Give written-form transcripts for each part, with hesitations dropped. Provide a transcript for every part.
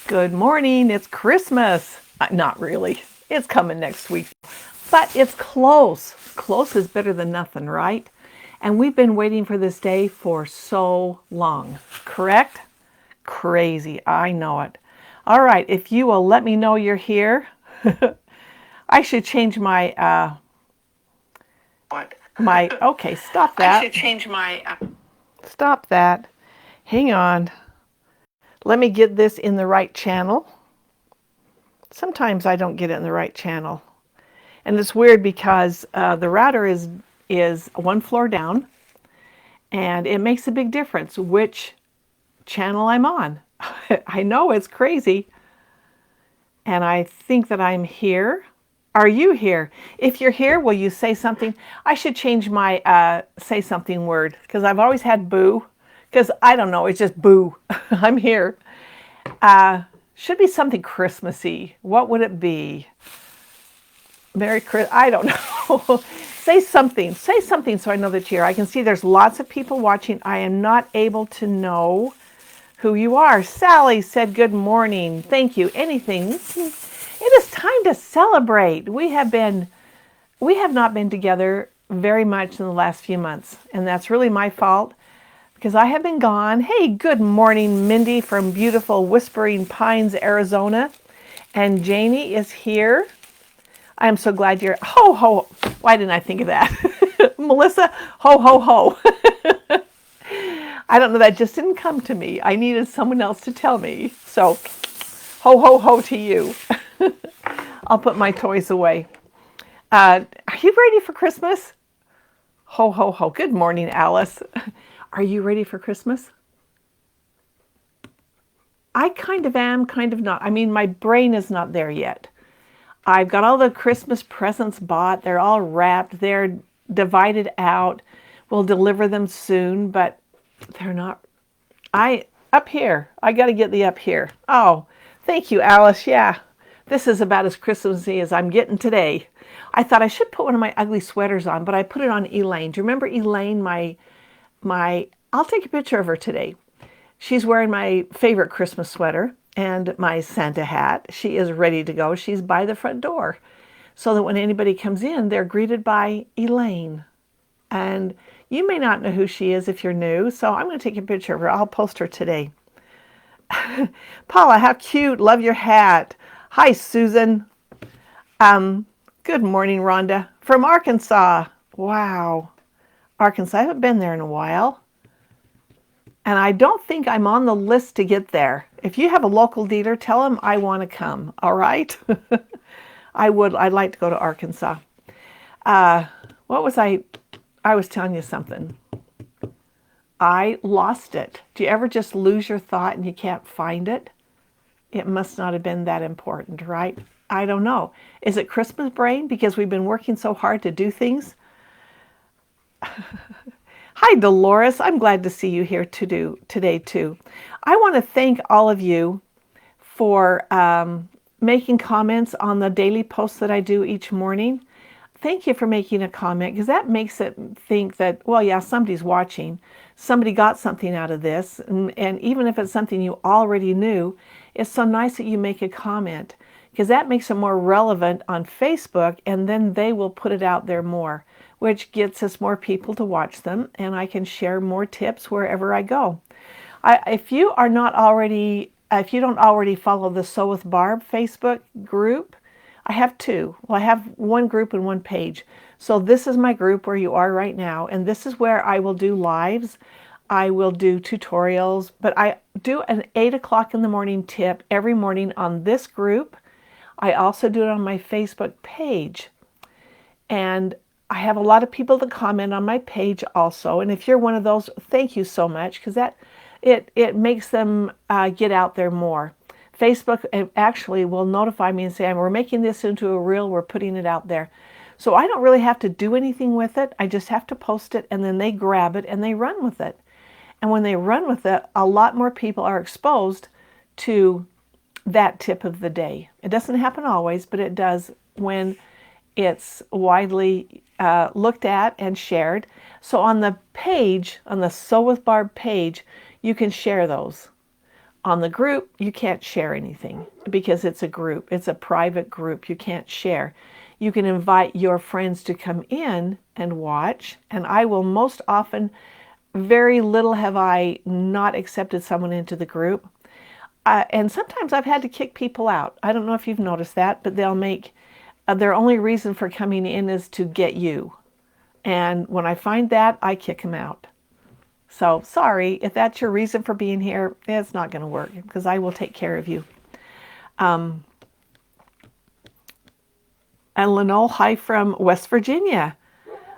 Good morning. It's Christmas. Not really. It's coming next week. But it's close. Close is better than nothing, right? And we've been waiting for this day for so long. Correct? Crazy. I know it. All right. If you will let me know you're here, I should change my. Okay, stop that. I should change my. Stop that. Hang on. Let me get this in the right channel. Sometimes I don't get it in the right channel. And it's weird because the router is one floor down, and it makes a big difference which channel I'm on. I know it's crazy, and I think that I'm here. Are you here? If you're here, will you say something? I should change my say something word because I've always had boo. Because I don't know, it's just boo. I'm here. Should be something Christmassy. What would it be? Merry Christmas. I don't know. Say something. Say something so I know that you're here. I can see there's lots of people watching. I am not able to know who you are. Sally said good morning. Thank you. Anything. It is time to celebrate. We have not been together very much in the last few months, and that's really my fault because I have been gone. Hey, good morning, Mindy from beautiful Whispering Pines, Arizona. And Janie is here. I am so glad you're. Ho, ho. Why didn't I think of that? Melissa, ho, ho, ho. I don't know. That just didn't come to me. I needed someone else to tell me. So, ho, ho, ho to you. I'll put my toys away. Are you ready for Christmas? Ho, ho, ho. Good morning, Alice. Are you ready for Christmas? I kind of am, kind of not. I mean, my brain is not there yet. I've got all the Christmas presents bought. They're all wrapped. They're divided out. We'll deliver them soon, but they're not. Up here. I got to get the up here. Oh, thank you, Alice. Yeah, this is about as Christmassy as I'm getting today. I thought I should put one of my ugly sweaters on, but I put it on Elaine. Do you remember Elaine, I'll take a picture of her today. She's wearing my favorite Christmas sweater and my Santa hat. She is ready to go. She's by the front door so that when anybody comes in, they're greeted by Elaine. And you may not know who she is if you're new, so I'm going to take a picture of her. I'll post her today. Paula, how cute. Love your hat. Hi, Susan. Good morning, Rhonda. From Arkansas. Wow. Arkansas. I haven't been there in a while. And I don't think I'm on the list to get there. If you have a local dealer, tell them I want to come. All right? I'd like to go to Arkansas. What was I was telling you something. I lost it. Do you ever just lose your thought and you can't find it? It must not have been that important, right? I don't know. Is it Christmas brain because we've been working so hard to do things? Hi, Dolores. I'm glad to see you here today, too. I want to thank all of you for making comments on the daily posts that I do each morning. Thank you for making a comment because that makes it think that, well, yeah, somebody's watching. Somebody got something out of this. And even if it's something you already knew, it's so nice that you make a comment because that makes it more relevant on Facebook, and then they will put it out there more, which gets us more people to watch them, and I can share more tips wherever I go. If you don't already follow the Sew with Barb Facebook group, I have two. Well, I have one group and one page. So this is my group where you are right now, and this is where I will do lives. I will do tutorials, but I do an 8 o'clock in the morning tip every morning on this group. I also do it on my Facebook page. And I have a lot of people that comment on my page also. And if you're one of those, thank you so much because it makes them get out there more. Facebook actually will notify me and say, we're making this into a reel, we're putting it out there. So I don't really have to do anything with it. I just have to post it, and then they grab it and they run with it. And when they run with it, a lot more people are exposed to that tip of the day. It doesn't happen always, but it does when it's widely looked at and shared. So on the page, on the Sew with Barb page, you can share those. On the group, you can't share anything because it's a group. It's a private group. You can't share. You can invite your friends to come in and watch, and I will most often, very little have I not accepted someone into the group. And sometimes I've had to kick people out. I don't know if you've noticed that, but they'll make their only reason for coming in is to get you. And when I find that, I kick them out. So sorry, if that's your reason for being here, it's not going to work because I will take care of you. And Lenore, hi from West Virginia.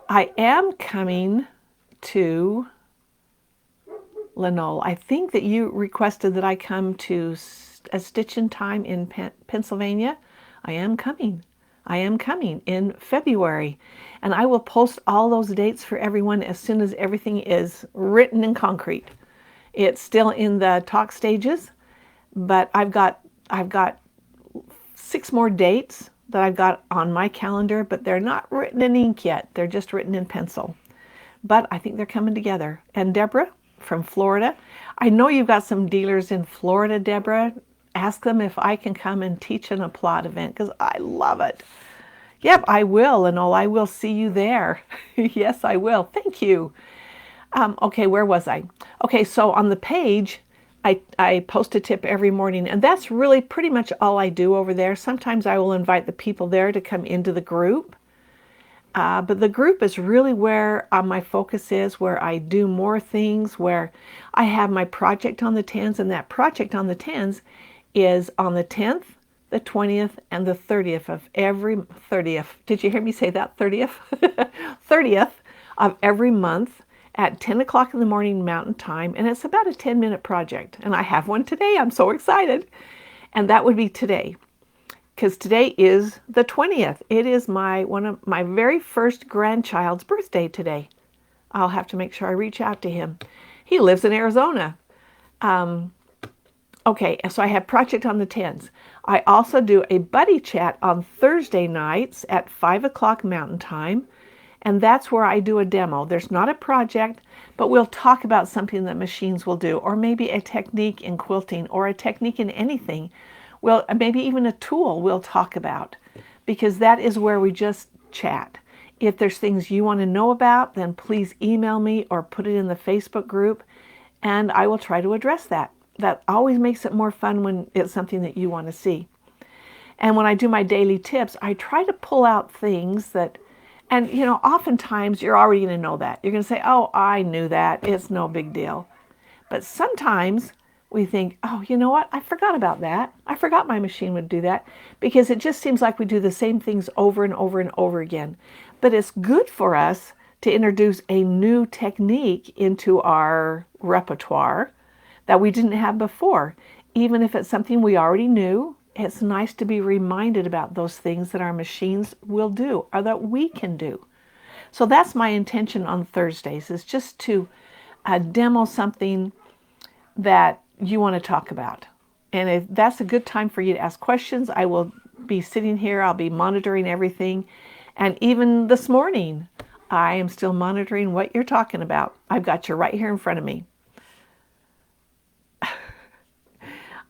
I am coming to Lenore. I think that you requested that I come to a Stitch in Time in Pennsylvania. I am coming. I am coming in February. And I will post all those dates for everyone as soon as everything is written in concrete. It's still in the talk stages, but I've got 6 more dates that I've got on my calendar, but they're not written in ink yet. They're just written in pencil. But I think they're coming together. And Deborah from Florida, I know you've got some dealers in Florida, Deborah. Ask them if I can come and teach an applaud event because I love it. Yep, I will, and I will see you there. Yes, I will. Thank you. Okay, where was I? Okay, so on the page, I post a tip every morning, and that's really pretty much all I do over there. Sometimes I will invite the people there to come into the group, but the group is really where my focus is, where I do more things, where I have my project on the 10s, and that project on the 10s is on the 10th, the 20th, and the 30th of every 30th. Did you hear me say that? 30th? 30th of every month at 10 o'clock in the morning Mountain Time, and it's about a 10-minute project. And I have one today. I'm so excited. And that would be today, because today is the 20th. It is one of my very first grandchild's birthday today. I'll have to make sure I reach out to him. He lives in Arizona. Okay, so I have project on the 10s. I also do a buddy chat on Thursday nights at 5 o'clock Mountain Time, and that's where I do a demo. There's not a project, but we'll talk about something that machines will do, or maybe a technique in quilting, or a technique in anything. Well, maybe even a tool we'll talk about, because that is where we just chat. If there's things you want to know about, then please email me or put it in the Facebook group, and I will try to address that. That always makes it more fun when it's something that you want to see. And when I do my daily tips, I try to pull out things that, and oftentimes you're already going to know that. You're going to say, oh, I knew that. It's no big deal. But sometimes we think, oh, you know what? I forgot about that. I forgot my machine would do that, because it just seems like we do the same things over and over and over again. But it's good for us to introduce a new technique into our repertoire that we didn't have before. Even if it's something we already knew, it's nice to be reminded about those things that our machines will do or that we can do. So that's my intention on Thursdays, is just to demo something that you want to talk about. And if that's a good time for you to ask questions, I will be sitting here, I'll be monitoring everything. And even this morning, I am still monitoring what you're talking about. I've got you right here in front of me.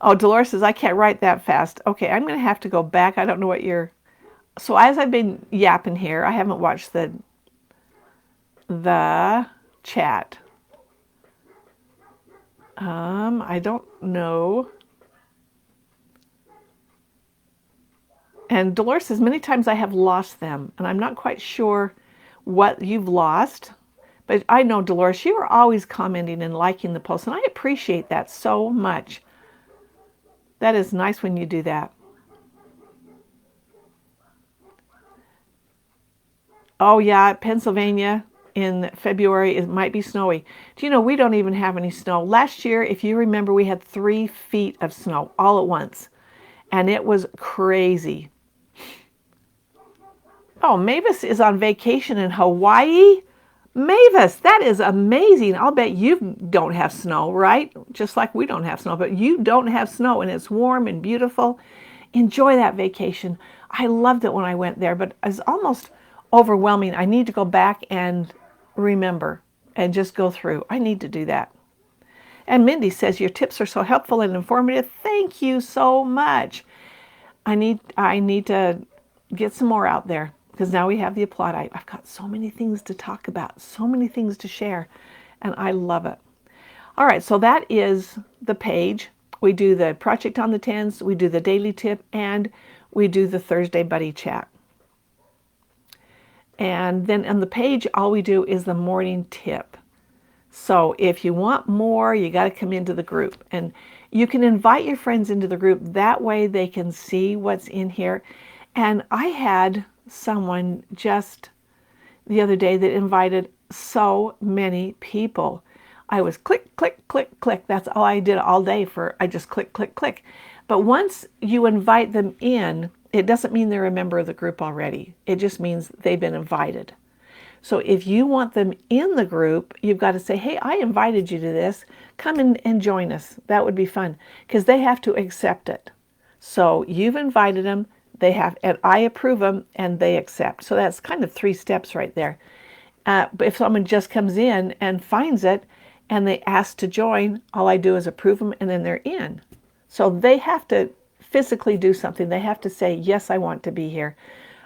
Oh, Dolores says, I can't write that fast. Okay, I'm going to have to go back. I don't know what you're... So as I've been yapping here, I haven't watched the chat. I don't know. And Dolores says, many times I have lost them, and I'm not quite sure what you've lost. But I know, Dolores, you are always commenting and liking the posts, and I appreciate that so much. That is nice when you do that. Oh yeah, Pennsylvania in February, it might be snowy. Do you know, we don't even have any snow. Last year, if you remember, we had 3 feet of snow all at once, and it was crazy. Oh, Mavis is on vacation in Hawaii. Mavis, that is amazing. I'll bet you don't have snow, right? Just like we don't have snow, but you don't have snow, and it's warm and beautiful. Enjoy that vacation. I loved it when I went there, but it's almost overwhelming. I need to go back and remember and just go through. I need to do that. And Mindy says, your tips are so helpful and informative. Thank you so much. I need to get some more out there because now we have the applaud. I've got so many things to talk about, so many things to share, and I love it. All right, so that is the page. We do the project on the 10s, we do the daily tip, and we do the Thursday buddy chat. And then on the page, all we do is the morning tip. So if you want more, you got to come into the group. And you can invite your friends into the group. That way they can see what's in here. And I had someone just the other day that invited so many people. I was click, click, click, click. That's all I did all day I just click, click, click. But once you invite them in, it doesn't mean they're a member of the group already. It just means they've been invited. So if you want them in the group, you've got to say, hey, I invited you to this. Come in and join us. That would be fun because they have to accept it. So you've invited them, and I approve them and they accept. So that's kind of 3 steps right there. But if someone just comes in and finds it and they ask to join, all I do is approve them and then they're in. So they have to physically do something. They have to say, yes, I want to be here.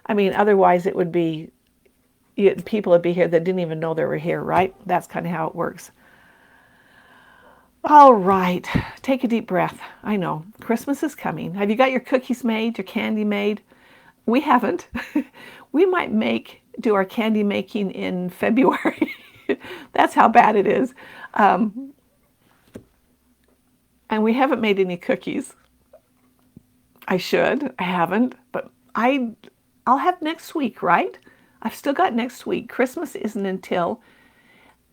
I mean, otherwise it would be, people would be here that didn't even know they were here, right? That's kind of how it works. All right, take a deep breath. I know, Christmas is coming. Have you got your cookies made, your candy made? We haven't. We might do our candy making in February. That's how bad it is. And we haven't made any cookies. I should. I haven't, but I'll have next week, right? I've still got next week. Christmas isn't until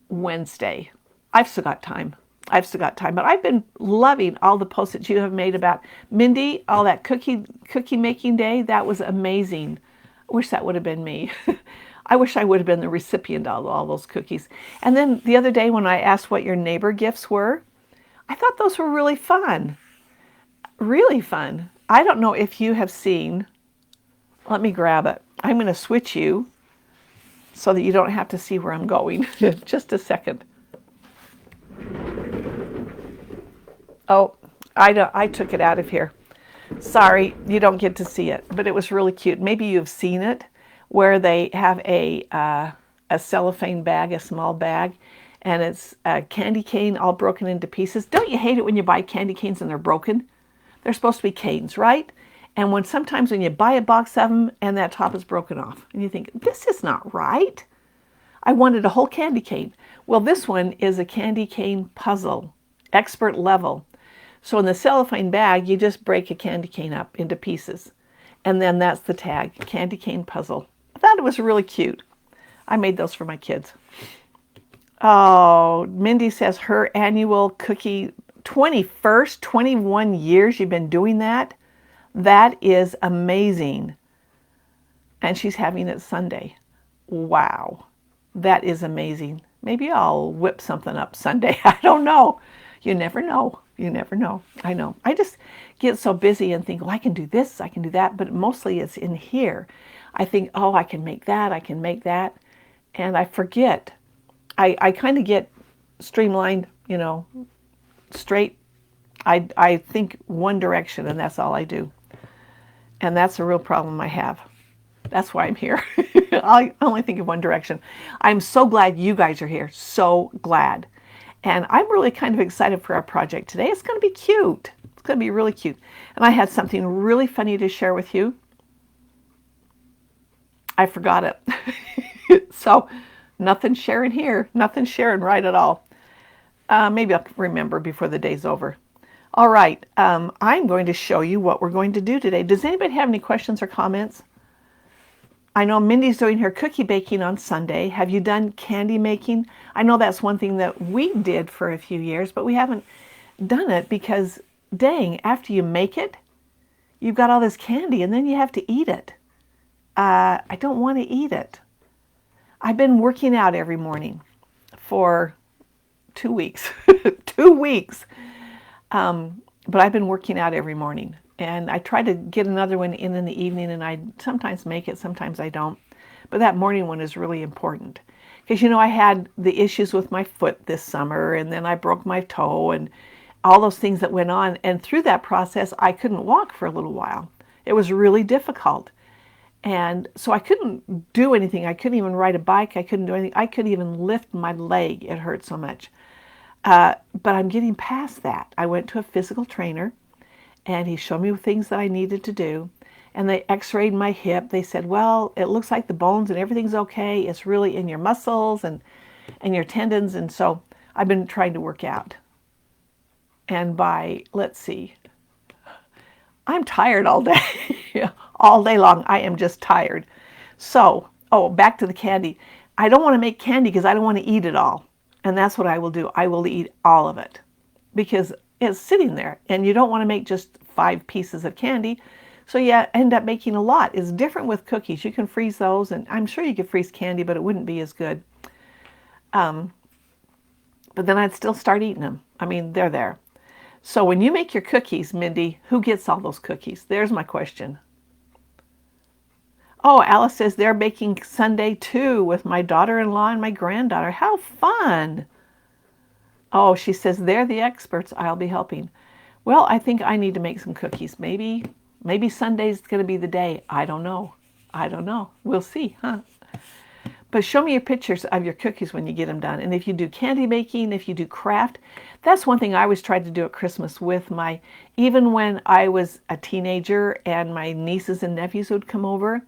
Wednesday. I've still got time. But I've been loving all the posts that you have made about Mindy, all that cookie making day. That was amazing. I wish that would have been me. I wish I would have been the recipient of all those cookies. And then the other day when I asked what your neighbor gifts were, I thought those were really fun. Really fun. I don't know if you have seen, let me grab it. I'm going to switch you so that you don't have to see where I'm going. Just a second. Oh, I took it out of here. Sorry, you don't get to see it, but it was really cute. Maybe you've seen it where they have a cellophane bag, a small bag, and it's a candy cane all broken into pieces. Don't you hate it when you buy candy canes and they're broken? They're supposed to be canes, right? And sometimes when you buy a box of them and that top is broken off and you think, this is not right. I wanted a whole candy cane. Well, this one is a candy cane puzzle, expert level. So in the cellophane bag, you just break a candy cane up into pieces. And then that's the tag, candy cane puzzle. I thought it was really cute. I made those for my kids. Oh, Mindy says her annual cookie, 21st, 21 years you've been doing that. That is amazing. And she's having it Sunday. Wow. That is amazing. Maybe I'll whip something up Sunday. I don't know. You never know. You never know. I know. I just get so busy and think, well, I can do this, I can do that. But mostly it's in here. I think, oh, I can make that, I can make that. And I forget. I kind of get streamlined, straight. I think one direction and that's all I do. And that's a real problem I have. That's why I'm here. I only think of one direction. I'm so glad you guys are here. So glad. And I'm really kind of excited for our project today. It's going to be cute. It's going to be really cute. And I had something really funny to share with you. I forgot it. So nothing sharing here. Nothing sharing right at all. Maybe I'll remember before the day's over. All right. I'm going to show you what we're going to do today. Does anybody have any questions or comments? I know Mindy's doing her cookie baking on Sunday. Have you done candy making? I know that's one thing that we did for a few years, but we haven't done it because, dang, after you make it, you've got all this candy and then you have to eat it. I don't want to eat it. I've been working out every morning for 2 weeks. 2 weeks. But I've been working out every morning. And I try to get another one in the evening, and I sometimes make it, sometimes I don't. But that morning one is really important Because, you know, I had the issues with my foot this summer, and then I broke my toe, and all those things that went on. And through that process, I couldn't walk for a little while. It was really difficult. And so I couldn't do anything. I couldn't even ride a bike. I couldn't do anything. I couldn't even lift my leg. It hurt so much. But I'm getting past that. I went to a physical trainer, and he showed me things that I needed to do. And they x-rayed my hip. They said, well, it looks like the bones and everything's okay. It's really in your muscles and your tendons. And so I've been trying to work out. And by, let's see, I'm tired all day. All day long, I am just tired. So, back to the candy. I don't want to make candy because I don't want to eat it all. And that's what I will do. I will eat all of it because it's sitting there. And you don't want to make just 5 pieces of candy. So you end up making a lot. It's different with cookies. You can freeze those, and I'm sure you could freeze candy, but it wouldn't be as good. But then I'd still start eating them. I mean, they're there. So when you make your cookies, Mindy, who gets all those cookies? There's my question. Oh, Alice says they're baking Sunday too with my daughter-in-law and my granddaughter. How fun. Oh, she says they're the experts. I'll be helping. Well, I think I need to make some cookies. Maybe Sunday's going to be the day. I don't know. We'll see, huh? But show me your pictures of your cookies when you get them done. And if you do candy making, if you do craft, that's one thing I always tried to do at Christmas with even when I was a teenager and my nieces and nephews would come over,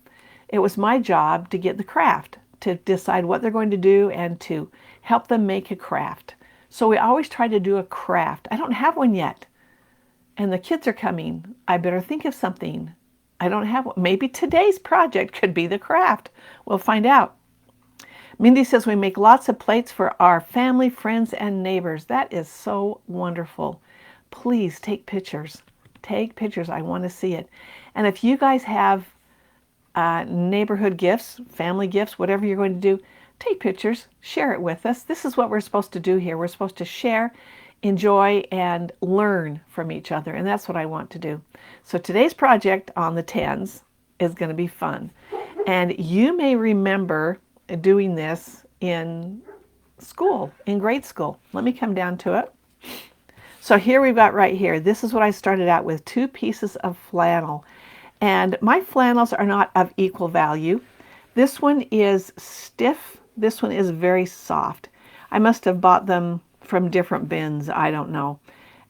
it was my job to get the craft, to decide what they're going to do and to help them make a craft. So we always try to do a craft. I don't have one yet. And the kids are coming. I better think of something. I don't have one. Maybe today's project could be the craft. We'll find out. Mindy says we make lots of plates for our family, friends, and neighbors. That is so wonderful. Please take pictures. Take pictures. I want to see it. And if you guys have neighborhood gifts, family gifts, whatever you're going to do, take pictures. Share it with us. This is what we're supposed to do here. We're supposed to share, enjoy, and learn from each other. And that's what I want to do. So today's project on the 10s is going to be fun. And you may remember doing this in school, in grade school. Let me come down to it. So here we've got right here, this is what I started out with, 2 pieces of flannel. And my flannels are not of equal value. This one is stiff. This one is very soft. I must have bought them from different bins. I don't know.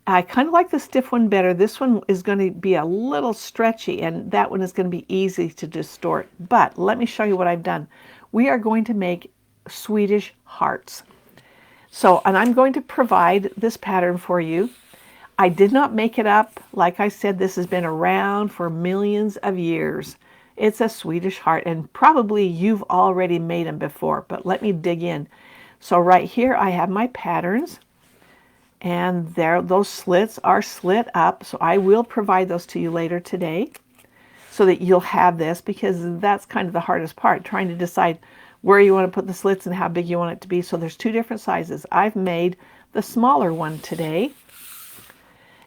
I kind of like the stiff one better. This one is going to be a little stretchy, and that one is going to be easy to distort. But let me show you what I've done. We are going to make Swedish hearts. So, and I'm going to provide this pattern for you. I did not make it up. Like I said, this has been around for millions of years. It's a Swedish heart, and probably you've already made them before, but let me dig in. So right here I have my patterns, and there those slits are slit up. So I will provide those to you later today so that you'll have this, because that's kind of the hardest part, trying to decide where you want to put the slits and how big you want it to be. So there's 2 different sizes. I've made the smaller one today.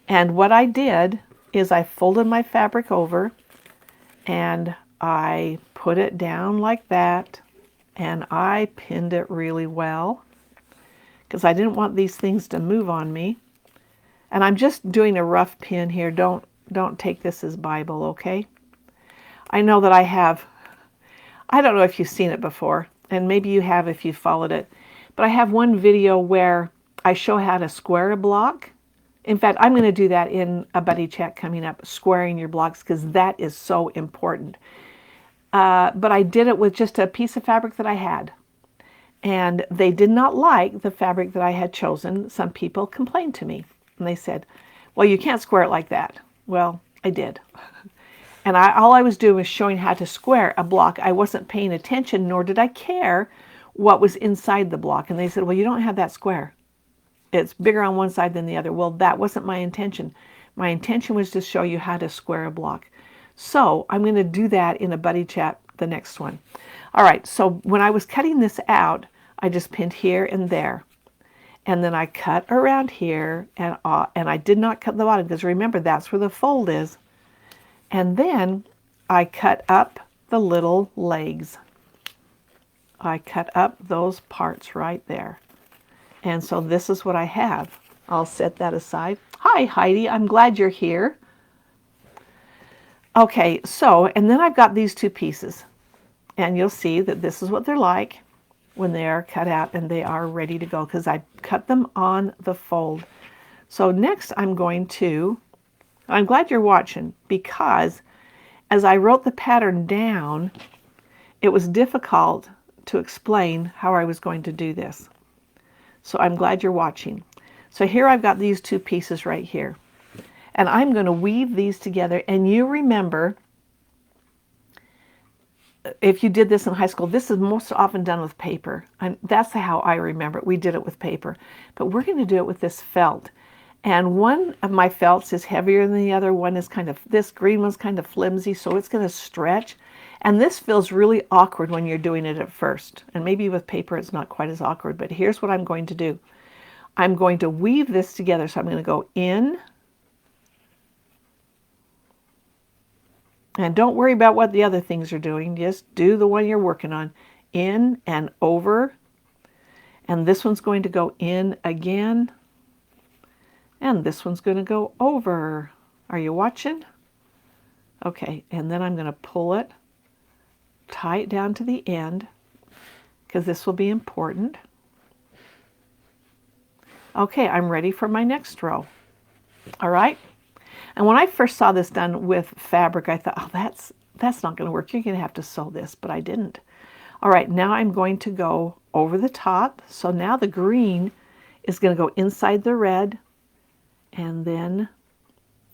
And what I did is I folded my fabric over and I put it down like that, and I pinned it really well because I didn't want these things to move on me. And I'm just doing a rough pin here. Don't take this as Bible, okay? I know that I don't know if you've seen it before, and maybe you have if you followed it, but I have one video where I show how to square a block. In fact, I'm going to do that in a buddy chat coming up, squaring your blocks, because that is so important. But I did it with just a piece of fabric that I had. And they did not like the fabric that I had chosen. Some people complained to me, and they said, well, you can't square it like that. Well, I did. And all I was doing was showing how to square a block. I wasn't paying attention, nor did I care what was inside the block. And they said, well, you don't have that square. It's bigger on one side than the other. Well, that wasn't my intention. My intention was to show you how to square a block. So I'm going to do that in a buddy chat, the next one. All right, so when I was cutting this out, I just pinned here and there. And then I cut around here, and I did not cut the bottom, because remember, that's where the fold is. And then I cut up the little legs. I cut up those parts right there. And so this is what I have. I'll set that aside. Hi, Heidi. I'm glad you're here. Okay, so, and then I've got these two pieces. And you'll see that this is what they're like when they are cut out and they are ready to go because I cut them on the fold. So next I'm glad you're watching because as I wrote the pattern down, it was difficult to explain how I was going to do this. So I'm glad you're watching. So here I've got these two pieces right here. And I'm going to weave these together. And you remember, if you did this in high school, this is most often done with paper. And that's how I remember it. We did it with paper. But we're going to do it with this felt. And one of my felts is heavier than the other. One is this green one's kind of flimsy, so it's going to stretch. And this feels really awkward when you're doing it at first. And maybe with paper it's not quite as awkward, but here's what I'm going to do. I'm going to weave this together. So I'm going to go in. And don't worry about what the other things are doing. Just do the one you're working on. In and over. And this one's going to go in again. And this one's going to go over. Are you watching? Okay, and then I'm going to pull it, tie it down to the end, because this will be important. Okay, I'm ready for my next row. All right? And when I first saw this done with fabric, I thought, oh, that's not going to work. You're going to have to sew this, but I didn't. All right, now I'm going to go over the top. So now the green is going to go inside the red, and then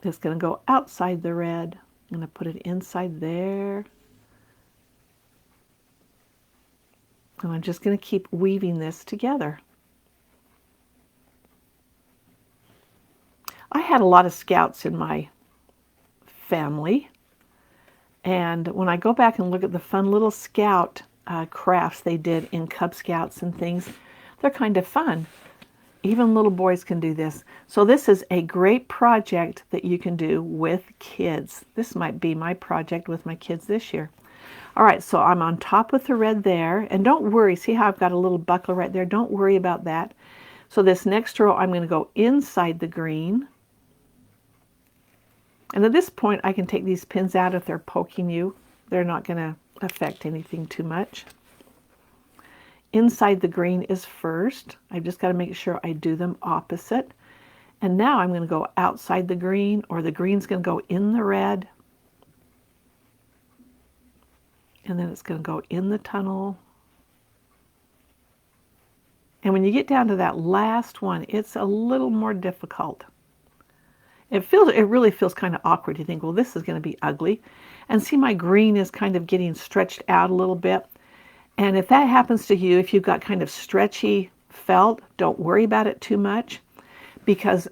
it's going to go outside the red. I'm going to put it inside there. And I'm just going to keep weaving this together. I had a lot of Scouts in my family. And when I go back and look at the fun little Scout crafts they did in Cub Scouts and things, they're kind of fun. Even little boys can do this. So this is a great project that you can do with kids. This might be my project with my kids this year. All right, so I'm on top with the red there. And don't worry, see how I've got a little buckle right there? Don't worry about that. So this next row, I'm going to go inside the green. And at this point, I can take these pins out if they're poking you. They're not going to affect anything too much. Inside the green is first. I've just got to make sure I do them opposite. And now I'm going to go outside the green, or the green's going to go in the red. And then it's going to go in the tunnel. And when you get down to that last one, it's a little more difficult. It really feels kind of awkward. You think, well, this is going to be ugly. And see, my green is kind of getting stretched out a little bit. And if that happens to you, if you've got kind of stretchy felt, don't worry about it too much, because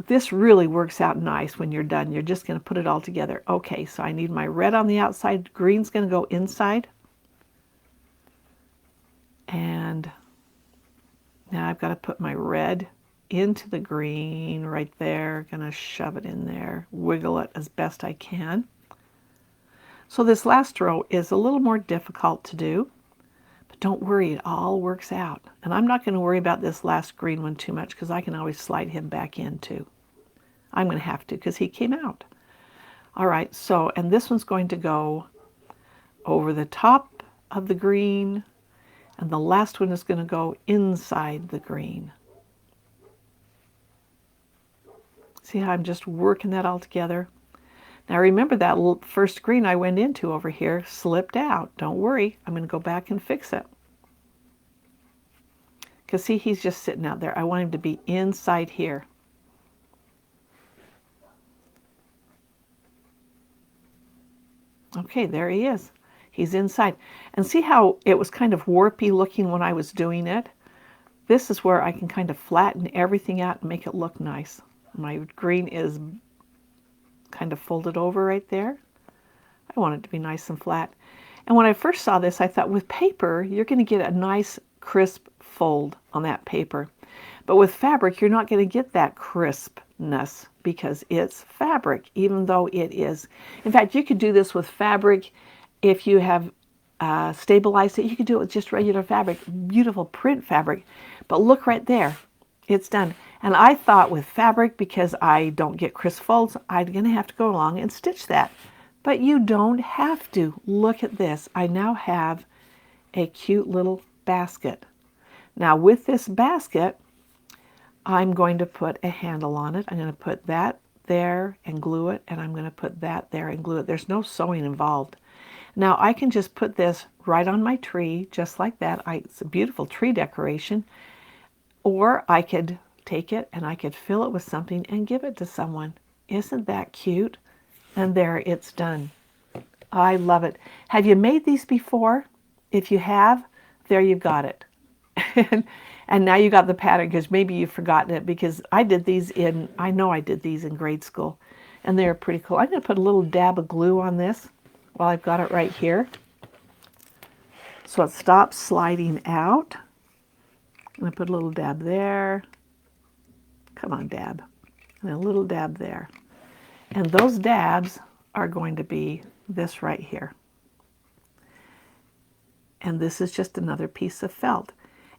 this really works out nice when you're done. You're just going to put it all together. Okay, so I need my red on the outside. Green's going to go inside. And now I've got to put my red into the green right there. Going to shove it in there, wiggle it as best I can. So this last row is a little more difficult to do. Don't worry, it all works out. And I'm not going to worry about this last green one too much because I can always slide him back in too. I'm going to have to because he came out. All right, so, and this one's going to go over the top of the green, and the last one is going to go inside the green. See how I'm just working that all together? Now remember that first green I went into over here slipped out. Don't worry, I'm going to go back and fix it. Because see, he's just sitting out there. I want him to be inside here. Okay, there he is. He's inside. And see how it was kind of warpy looking when I was doing it? This is where I can kind of flatten everything out and make it look nice. My green is kind of folded over right there. I want it to be nice and flat. And when I first saw this, I thought with paper, you're going to get a nice crisp fold on that paper. But with fabric, you're not going to get that crispness because it's fabric, even though it is. In fact, you could do this with fabric if you have stabilize it. You can do it with just regular fabric, beautiful print fabric. But look right there, it's done. And I thought with fabric, because I don't get crisp folds, I'm going to have to go along and stitch that. But you don't have to. Look at this. I now have a cute little basket. Now with this basket, I'm going to put a handle on it. I'm going to put that there and glue it, and I'm going to put that there and glue it. There's no sewing involved. Now I can just put this right on my tree, just like that. It's a beautiful tree decoration. Or I could take it and I could fill it with something and give it to someone. Isn't that cute? And there, it's done. I love it. Have you made these before? If you have, there you've got it. And now you got the pattern, because maybe you've forgotten it, because I did these I know I did these in grade school, and they're pretty cool. I'm going to put a little dab of glue on this while I've got it right here, so it stops sliding out. I'm going to put a little dab there. Come on, dab. And a little dab there. And those dabs are going to be this right here. And this is just another piece of felt.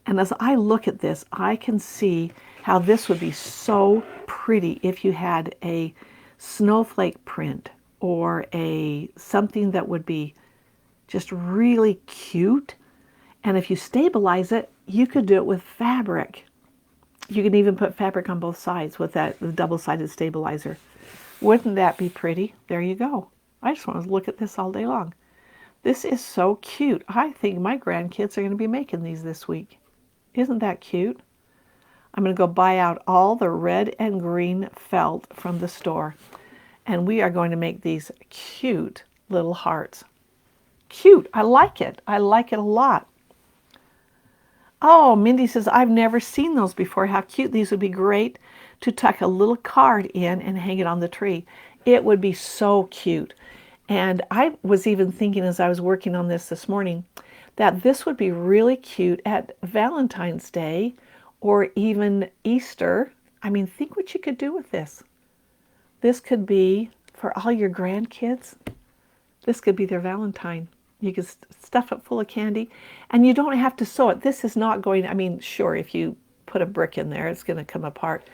And as I look at this, I can see how this would be so pretty if you had a snowflake print, or something that would be just really cute. And if you stabilize it, you could do it with fabric. You can even put fabric on both sides with the double-sided stabilizer. Wouldn't that be pretty? There you go. I just want to look at this all day long. This is so cute. I think my grandkids are going to be making these this week. Isn't that cute? I'm going to go buy out all the red and green felt from the store, and we are going to make these cute little hearts. Cute. I like it. I like it a lot. Oh, Mindy says, I've never seen those before. How cute. These would be great to tuck a little card in and hang it on the tree. It would be so cute. And I was even thinking, as I was working on this morning, that this would be really cute at Valentine's Day or even Easter. I mean, think what you could do with this. This could be for all your grandkids. This could be their Valentine. You could stuff it full of candy, and you don't have to sew it. This is not going, I mean, sure, if you put a brick in there, it's going to come apart,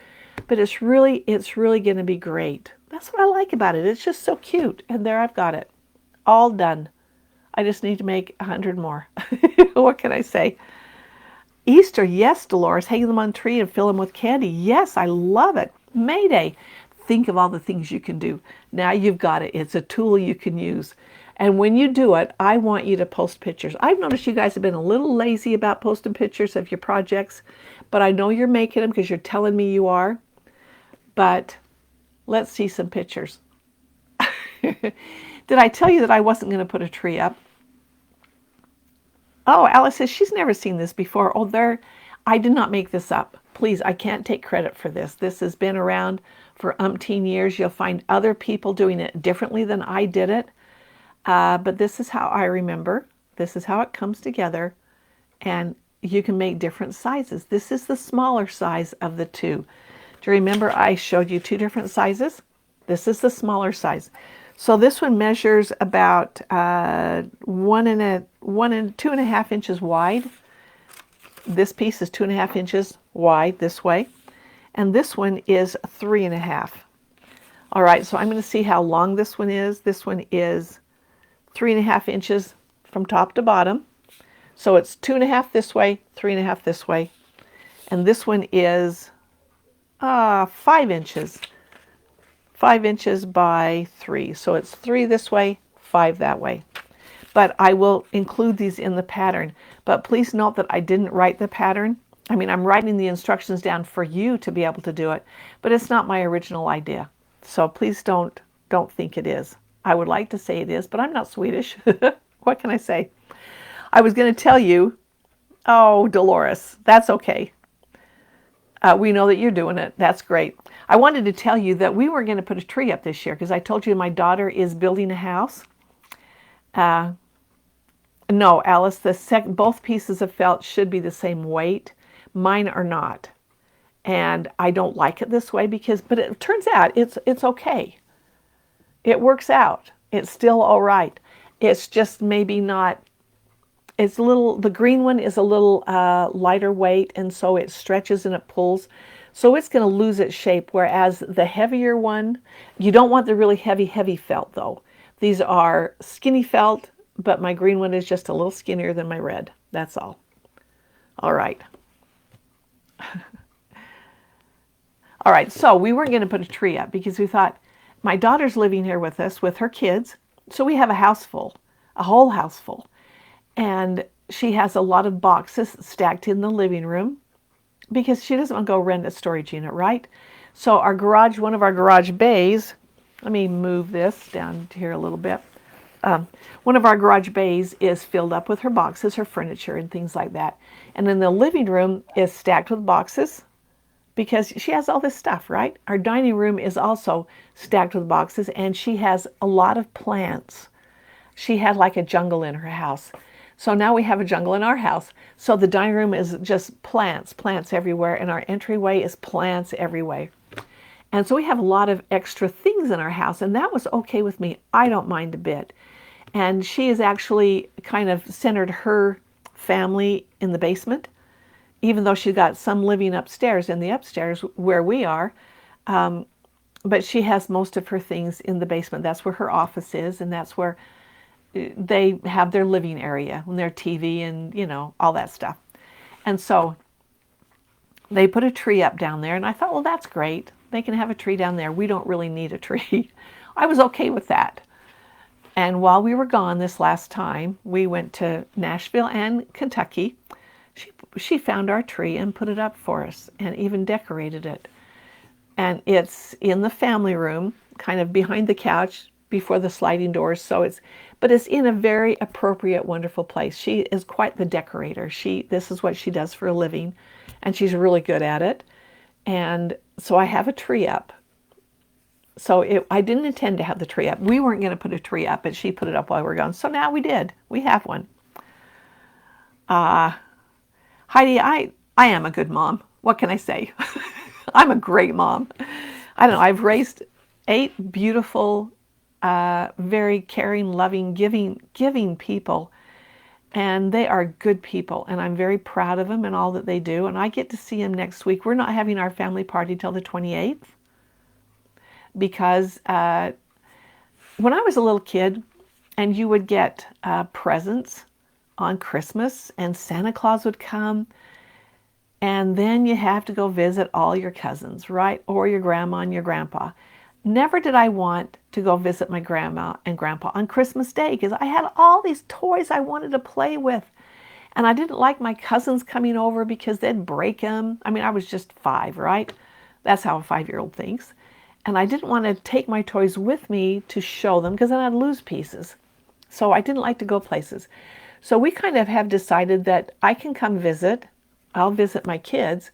but it's really going to be great. That's what I like about it. It's just so cute. And there, I've got it all done. I just need to make 100 more. What can I say? Easter, yes, Dolores. Hang them on a tree and fill them with candy. Yes, I love it. May Day. Think of all the things you can do. Now you've got it. It's a tool you can use. And when you do it, I want you to post pictures. I've noticed you guys have been a little lazy about posting pictures of your projects, but I know you're making them because you're telling me you are. But let's see some pictures. Did I tell you that I wasn't going to put a tree up? Oh, Alice says she's never seen this before. Oh, I did not make this up. Please, I can't take credit for this. This has been around for umpteen years. You'll find other people doing it differently than I did it. But this is how I remember. This is how it comes together. And you can make different sizes. This is the smaller size of the two. Do you remember I showed you two different sizes? This is the smaller size. So this one measures about 1 and 2.5 inches wide. This piece is 2.5 inches wide this way. And this one is 3.5. All right, so I'm going to see how long this one is. This one is 3.5 inches from top to bottom. So it's 2.5 this way, 3.5 this way. And this one is 5 inches. 5 inches by 3. So it's 3 this way, 5 that way. But I will include these in the pattern. But please note that I didn't write the pattern. I mean, I'm writing the instructions down for you to be able to do it, but it's not my original idea. So please don't think it is. I would like to say it is, but I'm not Swedish. What can I say? I was going to tell you, oh, Dolores, that's okay. We know that you're doing it. That's great. I wanted to tell you that we were going to put a tree up this year because I told you my daughter is building a house. No, Alice, both pieces of felt should be the same weight. Mine are not. And I don't like it this way but it turns out it's okay. It works out. It's still all right. It's just maybe not It's a little, the green one is a little lighter weight, and so it stretches and it pulls. So it's going to lose its shape, whereas the heavier one, you don't want the really heavy, heavy felt though. These are skinny felt, but my green one is just a little skinnier than my red. That's all. All right. All right, so we weren't going to put a tree up because we thought my daughter's living here with us with her kids. So we have a house full, a whole house full. And she has a lot of boxes stacked in the living room because she doesn't want to go rent a storage unit, right? So our garage, one of our garage bays, let me move this down here a little bit. One of our garage bays is filled up with her boxes, her furniture, and things like that. And then the living room is stacked with boxes because she has all this stuff, right? Our dining room is also stacked with boxes, and she has a lot of plants. She had like a jungle in her house. So now we have a jungle in our house. So the dining room is just plants, plants everywhere, and our entryway is plants everywhere. And so we have a lot of extra things in our house, and that was okay with me. I don't mind a bit. And she has actually kind of centered her family in the basement, even though she's got some living upstairs in the upstairs where we are. But she has most of her things in the basement. That's where her office is, and that's where they have their living area and their TV and, you know, all that stuff. And so they put a tree up down there, and I thought, well, that's great. They can have a tree down there. We don't really need a tree. I was okay with that. And while we were gone this last time, we went to Nashville and Kentucky. She found our tree and put it up for us and even decorated it. And it's in the family room, kind of behind the couch before the sliding doors. But it's in a very appropriate, wonderful place. She is quite the decorator. This is what she does for a living, and she's really good at it. And so I have a tree up. So I didn't intend to have the tree up. We weren't going to put a tree up, but she put it up while we were gone. So now we did. We have one. Heidi, I am a good mom. What can I say? I'm a great mom. I don't know. I've raised 8 beautiful, very caring, loving, giving people. And they are good people. And I'm very proud of them and all that they do. And I get to see them next week. We're not having our family party till the 28th. Because when I was a little kid, and you would get presents on Christmas, and Santa Claus would come, and then you have to go visit all your cousins, right? Or your grandma and your grandpa. Never did I want to go visit my grandma and grandpa on Christmas Day because I had all these toys I wanted to play with. And I didn't like my cousins coming over because they'd break them. I mean, I was just 5, right? That's how a 5-year-old thinks. And I didn't want to take my toys with me to show them because then I'd lose pieces. So I didn't like to go places. So we kind of have decided that I can come visit. I'll visit my kids.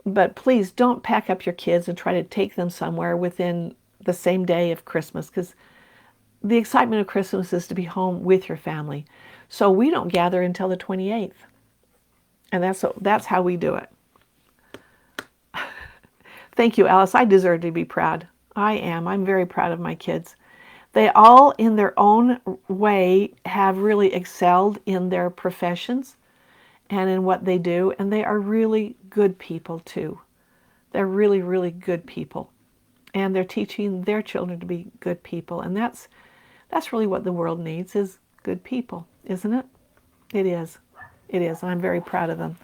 But please don't pack up your kids and try to take them somewhere within the same day of Christmas, because the excitement of Christmas is to be home with your family. So we don't gather until the 28th. And that's how we do it. Thank you, Alice. I deserve to be proud. I am. I'm very proud of my kids. They all, in their own way, have really excelled in their professions and in what they do. And they are really good people, too. They're really, really good people. And they're teaching their children to be good people. And that's really what the world needs, is good people, isn't it? It is. It is. I'm very proud of them.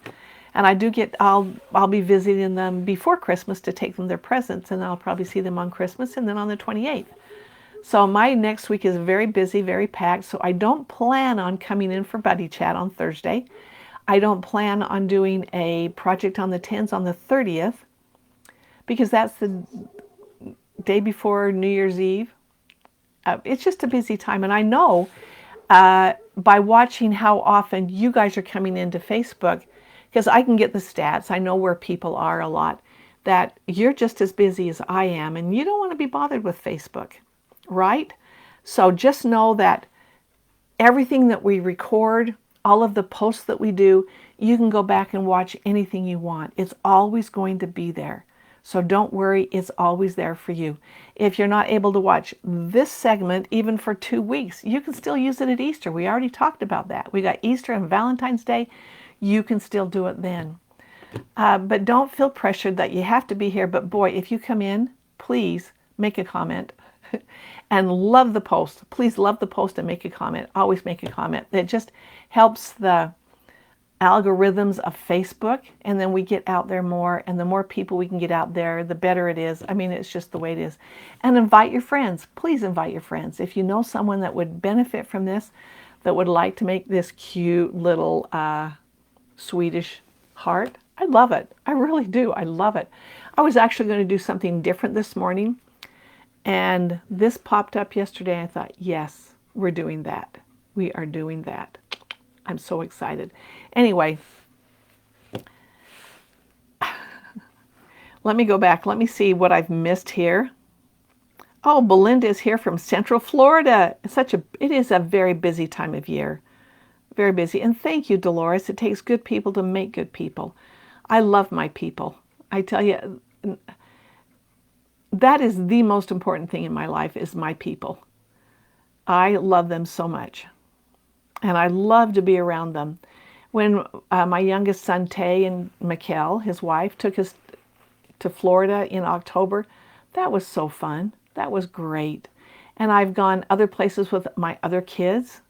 And I do I'll be visiting them before Christmas to take them their presents, and I'll probably see them on Christmas and then on the 28th. So my next week is very busy, very packed, so I don't plan on coming in for Buddy Chat on Thursday. I don't plan on doing a project on the 10s on the 30th, because that's the day before New Year's Eve. It's just a busy time, and I know by watching how often you guys are coming into Facebook, because I can get the stats, I know where people are a lot, that you're just as busy as I am, and you don't want to be bothered with Facebook, right? So just know that everything that we record, all of the posts that we do, you can go back and watch anything you want. It's always going to be there. So don't worry, it's always there for you. If you're not able to watch this segment even for 2 weeks, you can still use it at Easter. We already talked about that. We got Easter and Valentine's Day. You can still do it then. But don't feel pressured that you have to be here. But boy, if you come in, please make a comment and love the post. Please love the post and make a comment. Always make a comment. It just helps the algorithms of Facebook, and then we get out there more, and the more people we can get out there, the better it is. I mean, it's just the way it is. And invite your friends. Please invite your friends. If you know someone that would benefit from this, that would like to make this cute little Swedish heart, I love it. I really do. I love it. I was actually going to do something different this morning, and this popped up yesterday. I thought, yes, we're doing that. We are doing that. I'm so excited. Anyway, let me go back. Let me see what I've missed here. Oh, Belinda is here from Central Florida. It is a very busy time of year. Very busy. And thank you, Dolores. It takes good people to make good people. I love my people. I tell you, that is the most important thing in my life, is my people. I love them so much. And I love to be around them. When my youngest son, Tay, and Mikkel, his wife, took us to Florida in October, that was so fun. That was great. And I've gone other places with my other kids.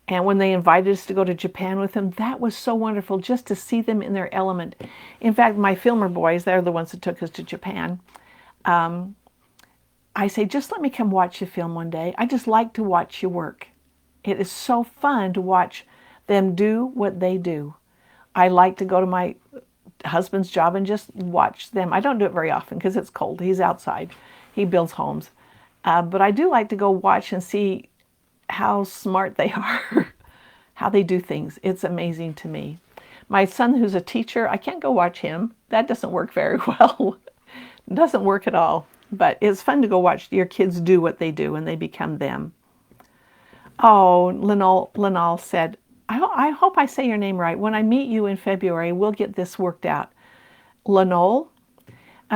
And when they invited us to go to Japan with them, that was so wonderful just to see them in their element. In fact, my filmer boys, they're the ones that took us to Japan. I say, just let me come watch you film one day. I just like to watch you work. It is so fun to watch them do what they do. I like to go to my husband's job and just watch them. I don't do it very often because it's cold. He's outside. He builds homes. But I do like to go watch and see how smart they are, how they do things. It's amazing to me. My son, who's a teacher, I can't go watch him. That doesn't work very well. It doesn't work at all. But it's fun to go watch your kids do what they do and they become them. Oh, Lenal said, I hope I say your name right. When I meet you in February, we'll get this worked out. Lenol,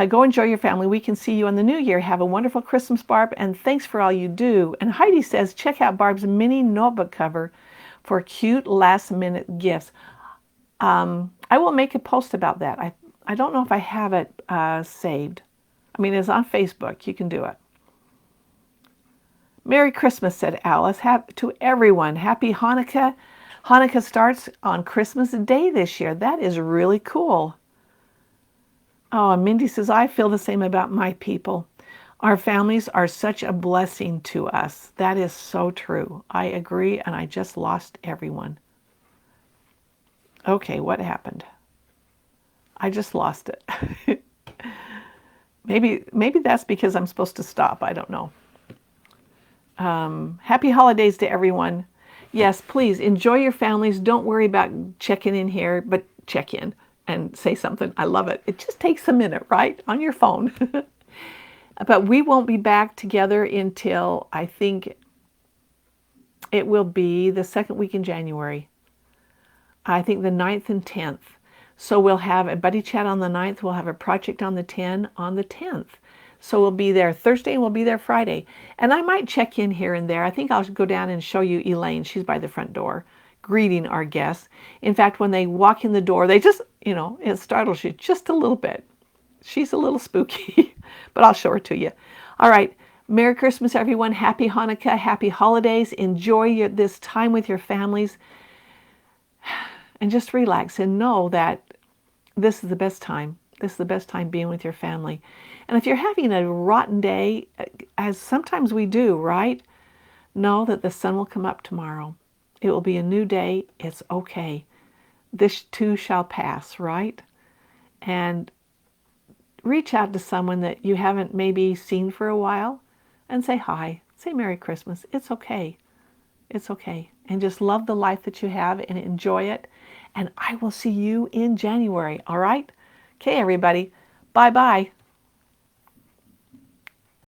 go enjoy your family. We can see you in the new year. Have a wonderful Christmas, Barb, and thanks for all you do. And Heidi says, check out Barb's mini notebook cover for cute last-minute gifts. I will make a post about that. I don't know if I have it saved. I mean, it's on Facebook. You can do it. Merry Christmas, said Alice. To everyone, happy Hanukkah. Hanukkah starts on Christmas Day this year. That is really cool. Oh, Mindy says, I feel the same about my people. Our families are such a blessing to us. That is so true. I agree, and I just lost everyone. Okay, what happened? I just lost it. Maybe that's because I'm supposed to stop. I don't know. Happy holidays to everyone. Yes, please enjoy your families. Don't worry about checking in here, but check in and say something. I love it. It just takes a minute, right? On your phone. But we won't be back together until, I think it will be the second week in January. I think the 9th and 10th. So we'll have a buddy chat on the 9th. We'll have a project on the 10th. So we'll be there Thursday and we'll be there Friday. And I might check in here and there. I think I'll go down and show you Elaine. She's by the front door greeting our guests. In fact, when they walk in the door, they just, it startles you just a little bit. She's a little spooky, but I'll show her to you. All right. Merry Christmas, everyone. Happy Hanukkah. Happy holidays. Enjoy this time with your families. And just relax and know that this is the best time. This is the best time being with your family. And if you're having a rotten day, as sometimes we do, right? Know that the sun will come up tomorrow. It will be a new day. It's okay. This too shall pass, right? And reach out to someone that you haven't maybe seen for a while and say hi. Say Merry Christmas. It's okay. It's okay. And just love the life that you have and enjoy it. And I will see you in January. All right? Okay, everybody. Bye-bye.